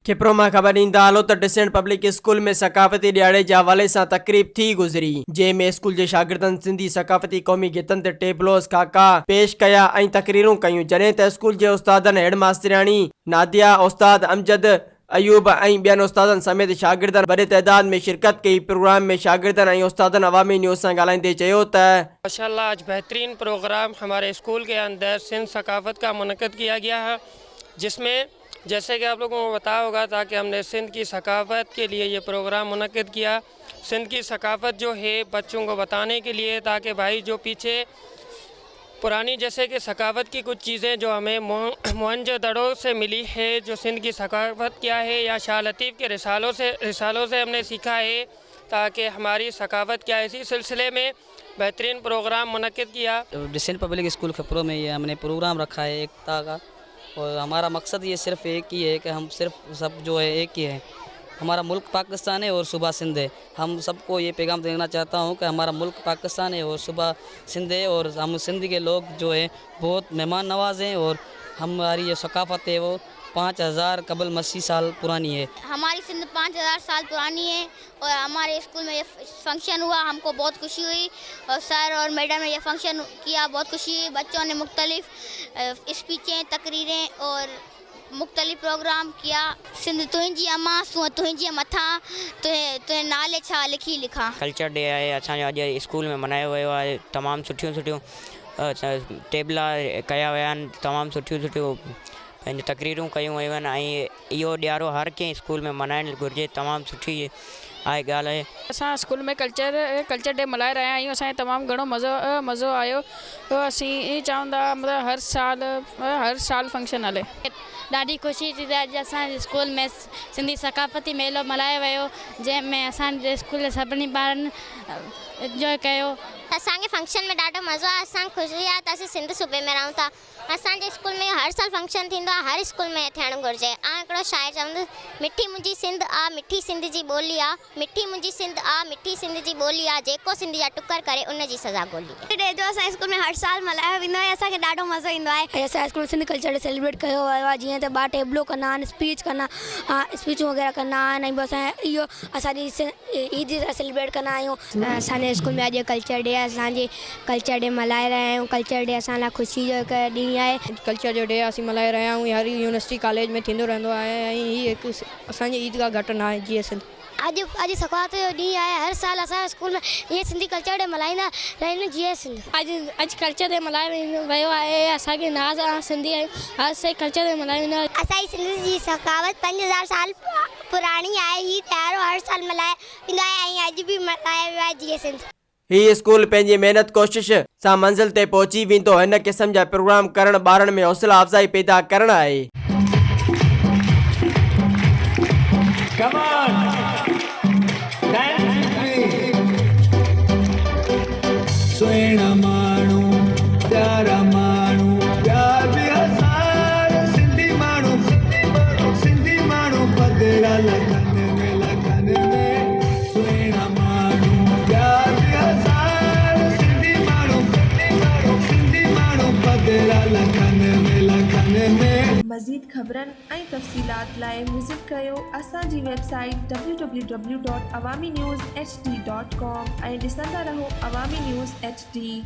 खिप्रो में खबर ईंदा हलो तो डिसेंट पब्लिक स्कूल में सकाफती ॾियारे के हवाले से तकरीब थी गुजरी, जंहिंमें स्कूल के शागिर्दनि सिंधी सकाफती क़ौमी गीतन ते टेबलोस खाका पेश कया ऐं तकरीरूं कयूं, जॾहिं त स्कूल के उस्तादनि हेड मास्टराणी नादिया, उस्ताद अमजद, अयूब ऐं ॿियनि उस्तादनि समेत शागिर्दनि वॾे तइदाद में शिरकत कई। प्रोग्राम में शागिर्दनि ऐं उस्तादनि अवामी न्यूज़ से ॻाल्हाईंदे चयो त माशाल्लाह आज बेहतरीन प्रोग्राम हमारे स्कूल के अंदर सिंध सकाफत का मुनक़्क़िद किया गया है, जिसमें जैसे कि आप लोगों को पता होगा ताकि हमने सिंध की सकाफत के लिए ये प्रोग्राम मुनक़्क़िद किया। सिंध की सकाफत जो है बच्चों को बताने के लिए, ताकि भाई जो पीछे पुरानी जैसे कि सकाफत की कुछ चीज़ें जो हमें मोहनजोदड़ो से मिली है, जो सिंध की सकाफत क्या है, या शाह लतीफ़ के रिसालों से हमने सीखा है, ताकि हमारी सकाफत क्या है। इसी सिलसिले में बेहतरीन प्रोग्राम मुनक़्क़िद किया। डिसेंट पब्लिक स्कूल खिप्रो में ये हमने प्रोग्राम रखा है एकता का, और हमारा मकसद ये सिर्फ एक ही है कि हम सिर्फ सब जो है एक ही है। हमारा मुल्क पाकिस्तान है और सूबा सिंध है। हम सबको ये पैगाम देना चाहता हूँ कि हमारा मुल्क पाकिस्तान है और सूबा सिंध है, और हम सिंध के लोग जो है बहुत मेहमान नवाज हैं, और हमारी ये सकाफत है वो 5000 कबल मसीह साल पुरानी है। हमारी सिंध 5000 साल पुरानी है, और हमारे स्कूल में ये फंक्शन हुआ, हमको बहुत खुशी हुई, और सर और मैडम ने ये फंक्शन किया, बहुत खुशी हुई। बच्चों ने मुख्तलिफ स्पीचें, तकरीरें और मुख्तलिफ प्रोग्राम किया। सिंध तुंहिंजी अम्मा सूं तुंहिंजे मथा तुंहिंजे नाले छा लिखी लिखा। कल्चर डे है असांजो अॼु स्कूल में मनायो वियो आहे। तमामु सुठियूं टेबला कया विया आहिनि, तमामु सुठियूं पंहिंजी तकरीरूं कयूं वयूं आहिनि, ऐं इहो ॾियारो हर कंहिं स्कूल में मल्हाइणु घुरिजे। तमामु सुठी आहे ॻाल्हि आहे। असां स्कूल में कल्चर डे मल्हाए रहिया आहियूं। असांखे तमामु घणो मज़ो आयो। असीं चवंदा मतिलबु हर साल फंक्शन हले। ॾाढी ख़ुशी थी थिए। अॼु असांजे स्कूल में सिंधी सकाफ़ती मेलो मल्हायो वियो, जंहिंमें असांजे स्कूल जे सभिनी ॿारनि एंजॉय कयो। असांखे फंक्शन में ॾाढो मज़ो आहे। असांखे ख़ुशी आहे त असीं सिंध सूबे में रहूं था। असांजे स्कूल में हर साल फंक्शन थींदो आहे, हर स्कूल में थियणु घुरिजे। ऐं हिकिड़ो शाइर चवंदो, मिठी मुंहिंजी सिंध आ मिठी सिंध जी ॿोली आहे, मिठी मुंहिंजी सिंध आ मिठी सिंध जी ॿोली आहे, जेको सिंध जा टुकर करे उन जी सज़ा ॻोल्ही। डे जो असांजे स्कूल में हर साल मल्हायो वेंदो आहे, असांखे ॾाढो मज़ो ईंदो आहे। ऐं असांजे स्कूल में सिंध कल्चर डे सेलिब्रेट कयो वियो आहे, जीअं त 2 टेबलो कंदा आहिनि, स्पीचूं वग़ैरह कंदा आहिनि, ऐं ॿियो असांजे इहो असांजी ईद सेलिब्रेट कंदा आहियूं। असांजे स्कूल में अॼु कल्चर डे आहे, असांजे कल्चर डे मल्हाए रहिया आहियूं। कल्चर डे असां लाइ ख़ुशी जो हिकु ॾींहुं आहे। कल्चर जो डे असीं मल्हाए रहिया आहियूं, हर यूनिवर्सिटी कॉलेज में थींदो रहंदो आहे, ऐं हीअ हिकु असांजी ईदगाह घटना आहे जीअं सिंध। अॼु सकाफत जो ॾींहुं आहे। हर साल असांजे स्कूल में ईअं सिंधी कल्चर डे मल्हाईंदा रहनि जीअं सिंध। अॼु कल्चर डे मल्हायो वियो आहे। असांखे नाज़ आहे सिंधी आहियूं, हर साल कल्चर डे मल्हायो वेंदो आहे। असांजी सिंध जी सकाफत 5000 साल पुरानी आहे। हीअ त्योहार हर साल मल्हायो वेंदो आहे, ऐं अॼु बि मल्हायो वियो आहे जीअं सिंध। ही स्कूल पंहिंजी मेहनत कोशिश सां मंज़िल ते पहुची वेंदो। हिन क़िस्म जा प्रोग्राम करण ॿारनि में हौसला अफ़ज़ाई पैदा करणु आहे। सुहिणा माण्हू प्यारा माण्हू प्यार बि हज़ार सिंधी माण्हू पधरा लखनि में सुहिणा माण्हू प्यार बि हज़ार सिंधी माण्हू पधरा लखनि में। मज़ीद ख़बरनि ऐं तफ़सीलात लाइ विज़िट कयो असांजी वेबसाइट www.awamiNewsHD.com ऐं ॾिसंदा रहो अवामी न्यूज़ HD।